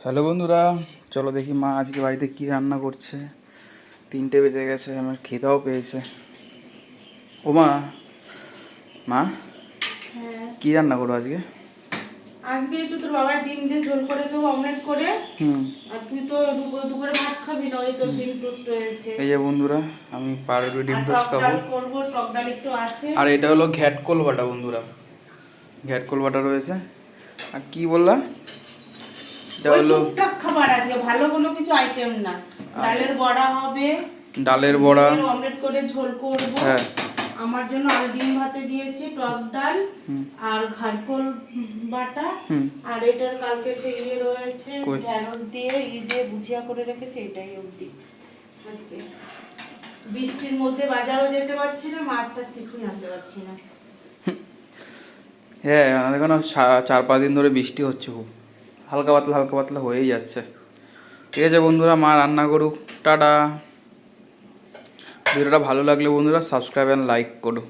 Hello বন্ধুরা, চলো দেখি মা আজকে বাড়িতে কি রান্না করছে। 3টে বেজে গেছে, আমার খিদাও পেয়েছে। ও মা, মা হ্যাঁ, কি রান্না করো আজকে? আজকে একটু তোর বাবার ডিম দিয়ে ঝোল করে দেবো, অমলেট করে। হুম, আর তুই তো দুপুরে ভাত খাবি না, ওই তোর ডিম টোস্ট হয়েছে। এই যে বন্ধুরা, আমি পাউরুটি ডিম আর টোস্ট টক খাবো। ডাল করবো, টক ডাল একটু আছে। আর এটা হলো ঘ্যাটকোল বাটা বন্ধুরা, ঘ্যাটকোল বাটা রয়েছে। আর কি বললা? এটা ওই হলো টুকটাক খাবার, আজকে ভালো কোনো কিছু আইটেম না। ডালের বড়া হবে, ডালের বড়া। ডিমের অমলেট করে ঝোল করবো। হ্যাঁ। আমার জন্য আলু ডিম ভাতে দিয়েছি, টক ডাল হুম। আর ঘাটকোল বাটা। হুম। আর এটার কালকে সেই ইয়ে রয়েছে, কই? ঢ্যাঁড়স দিয়ে দিয়ে ভুজিয়া করে রেখেছে, এটাই অবধি আজকে। বৃষ্টির মধ্যে বাজারও যেতে পারছি না, মাছ টাছ কিছুই আনতে পারছি না। হ্যাঁ, আমাদের এখানে 4-5 দিন ধরে বৃষ্টি হচ্ছে, খুব হালকা পাতলা হয়েই যাচ্ছে। ঠিক আছে বন্ধুরা, মা রান্না করুক। টাটা। ভিডিওটা ভালো লাগলে বন্ধুরা সাবস্ক্রাইব অ্যান্ড লাইক করো।